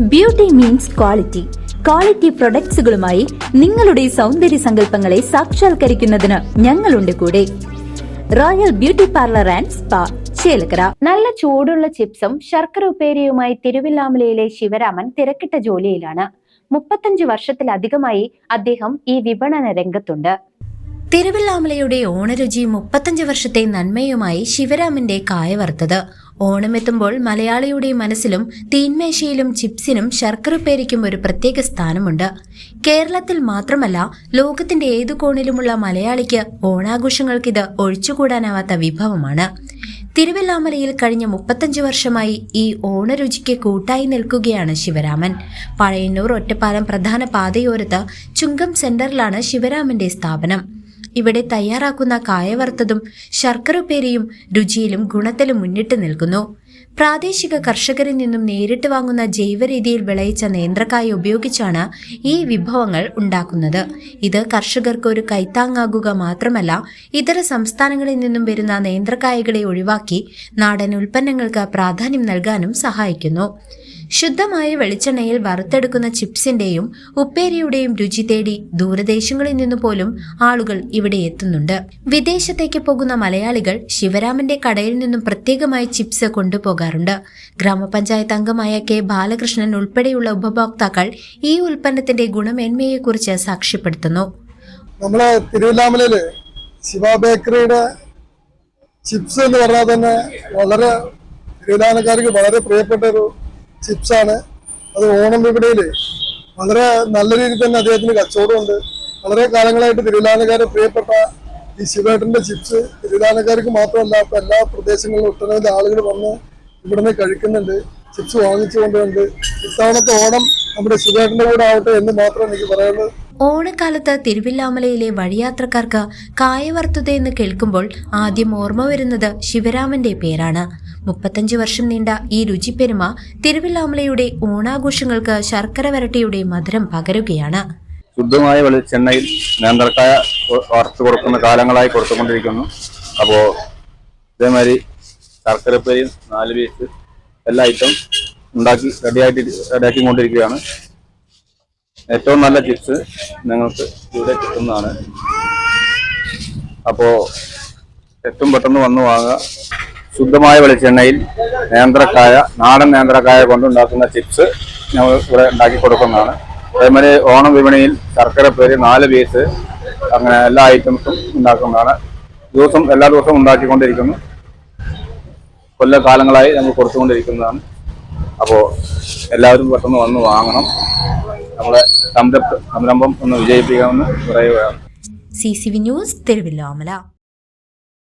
Beauty means quality. Quality പ്രൊഡക്ട്സുകളുമായി നിങ്ങളുടെ സൗന്ദര്യ സങ്കല്പങ്ങളെ സാക്ഷാത്കരിക്കുന്നതിന് ഞങ്ങളുണ്ട് കൂടെ. Royal beauty parlour and spa, Chelakkara. നല്ല ചൂടുള്ള ചിപ്സും ശർക്കര ഉപ്പേരിയുമായി തിരുവില്ലാമലയിലെ ശിവരാമൻ തിരക്കിട്ട ജോലിയിലാണ്. 35 വർഷത്തിലധികമായി അദ്ദേഹം ഈ വിപണന രംഗത്തുണ്ട്. തിരുവില്ലാമലയുടെ ഓണരുചി 35 വർഷത്തെ നന്മയുമായി ശിവരാമന്റെ കായ വറുത്തത്. ഓണമെത്തുമ്പോൾ മലയാളിയുടെ മനസ്സിലും തീന്മേശയിലും ചിപ്സിനും ശർക്കരപ്പേരിക്കും ഒരു പ്രത്യേക സ്ഥാനമുണ്ട്. കേരളത്തിൽ മാത്രമല്ല, ലോകത്തിന്റെ ഏതു കോണിലുമുള്ള മലയാളിക്ക് ഓണാഘോഷങ്ങൾക്കിത് ഒഴിച്ചുകൂടാനാവാത്ത വിഭവമാണ്. തിരുവില്ലാമലയിൽ കഴിഞ്ഞ 35 വർഷമായി ഈ ഓണരുചിക്ക് കൂട്ടായി നിൽക്കുകയാണ് ശിവരാമൻ. പഴയന്നൂർ ഒറ്റപ്പാലം പ്രധാന പാതയോരത്ത് ചുങ്കം സെന്ററിലാണ് ശിവരാമന്റെ സ്ഥാപനം. ഇവിടെ തയ്യാറാക്കുന്ന കായവറുത്തതും ശർക്കരപ്പേരിയും രുചിയിലും ഗുണത്തിലും മുന്നിട്ട് നിൽക്കുന്നു. പ്രാദേശിക കർഷകരിൽ നിന്നും നേരിട്ട് വാങ്ങുന്ന ജൈവരീതിയിൽ വിളയിച്ച നേന്ത്രക്കായ ഉപയോഗിച്ചാണ് ഈ വിഭവങ്ങൾ ഉണ്ടാക്കുന്നത്. ഇത് കർഷകർക്ക് ഒരു കൈത്താങ്ങാകുക മാത്രമല്ല, ഇതര സംസ്ഥാനങ്ങളിൽ നിന്നും വരുന്ന നേന്ത്രക്കായകളെ ഒഴിവാക്കി നാടൻ ഉൽപ്പന്നങ്ങൾക്ക് പ്രാധാന്യം നൽകാനും സഹായിക്കുന്നു. ശുദ്ധമായ വെളിച്ചെണ്ണയിൽ വറുത്തെടുക്കുന്ന ചിപ്സിന്റെയും ഉപ്പേരിയുടെയും രുചി തേടി ദൂരദേശങ്ങളിൽ നിന്നു പോലും ആളുകൾ ഇവിടെ എത്തുന്നുണ്ട്. വിദേശത്തേക്ക് പോകുന്ന മലയാളികൾ ശിവരാമന്റെ കടയിൽ നിന്നും പ്രത്യേകമായി ചിപ്സ് കൊണ്ടുപോകാറുണ്ട്. ഗ്രാമപഞ്ചായത്ത് അംഗമായ കെ ബാലകൃഷ്ണൻ ഉൾപ്പെടെയുള്ള ഉപഭോക്താക്കൾ ഈ ഉൽപ്പന്നത്തിന്റെ ഗുണമേന്മയെക്കുറിച്ച് സാക്ഷ്യപ്പെടുത്തുന്നു. നമ്മളെ തിരുവില്ലാമലയില് ശിവ ബേക്കറിയുടെ ചിപ്സ് എന്ന് പറഞ്ഞാൽ തന്നെ വളരെ തിരുവില്ലാമലക്കാർക്ക് വളരെ പ്രിയപ്പെട്ട ഒരു ചിപ്സാണ്. അത് ഓണം വിപണിയിൽ വളരെ നല്ല രീതിയിൽ തന്നെ അദ്ദേഹത്തിന് കച്ചവടമുണ്ട്. വളരെ കാലങ്ങളായിട്ട് തിരുവില്ലാമലക്കാരെ പ്രിയപ്പെട്ട ഈ ശിവേട്ടന്റെ ചിപ്സ് തിരുവില്ലാമലക്കാർക്ക് മാത്രമല്ല, ഇപ്പം എല്ലാ പ്രദേശങ്ങളിലും ഒട്ടനവധി ആളുകൾ വന്ന് ഇവിടുന്ന് കഴിക്കുന്നുണ്ട്, ചിപ്സ് വാങ്ങിച്ചു കൊണ്ടുണ്ട്. ഇത്തവണത്തെ ഓണം നമ്മുടെ ശിവേട്ടന്റെ കൂടെ ആവട്ടെ എന്ന് മാത്രം എനിക്ക് പറയാനുള്ളത്. ഓണക്കാലത്ത് തിരുവില്ലാമലയിലെ വഴിയാത്രക്കാർക്ക് കായ വറുത്തത് എന്ന് കേൾക്കുമ്പോൾ ആദ്യം ഓർമ്മ വരുന്നത് ശിവരാമന്റെ പേരാണ്. 35 വർഷം നീണ്ട ഈ രുചിപ്പെരുമ തിരുവില്ലാമലയുടെ ഓണാഘോഷങ്ങൾക്ക് ശർക്കര വരട്ടിയുടെ മധുരം പകരുകയാണ്. ശുദ്ധമായ വെളിച്ചെണ്ണയിൽ നേന്ത്രക്കായ വറുത്ത് കൊടുക്കുന്ന കാലങ്ങളായി കൊടുത്തുകൊണ്ടിരിക്കുന്നു. അപ്പോൾ ഇതേമാതിരി ശർക്കരപ്പേരി 4 പീസ് എല്ലാ ഐറ്റം ഉണ്ടാക്കി റെഡിയാക്കിക്കൊണ്ടിരിക്കുകയാണ്. ഏറ്റവും നല്ല ചിപ്സ് നിങ്ങൾക്ക് ഇവിടെ കിട്ടുന്നതാണ്. അപ്പോൾ ഏറ്റവും പെട്ടെന്ന് വന്ന് വാങ്ങുക. ശുദ്ധമായ വെളിച്ചെണ്ണയിൽ നേന്ത്രക്കായ, നാടൻ നേന്ത്രക്കായ കൊണ്ടുണ്ടാക്കുന്ന ചിപ്സ് ഞങ്ങൾ ഇവിടെ ഉണ്ടാക്കി കൊടുക്കുന്നതാണ്. അതേമാതിരി ഓണം വിപണിയിൽ ശർക്കരപ്പേരി 4 പീസ് അങ്ങനെ എല്ലാ ഐറ്റംസും ഉണ്ടാക്കുന്നതാണ്. എല്ലാ ദിവസവും ഉണ്ടാക്കിക്കൊണ്ടിരിക്കുന്നു. കൊല്ലകാലങ്ങളായി ഞങ്ങൾ കൊടുത്തുകൊണ്ടിരിക്കുന്നതാണ്. അപ്പോൾ എല്ലാവരും പെട്ടെന്ന് വന്ന് വാങ്ങണം. നമ്മളെ സംരംഭം ഒന്ന് വിജയിപ്പിക്കാമെന്ന് പറയുകയാണ്. CCV news, Thiruvilwamala.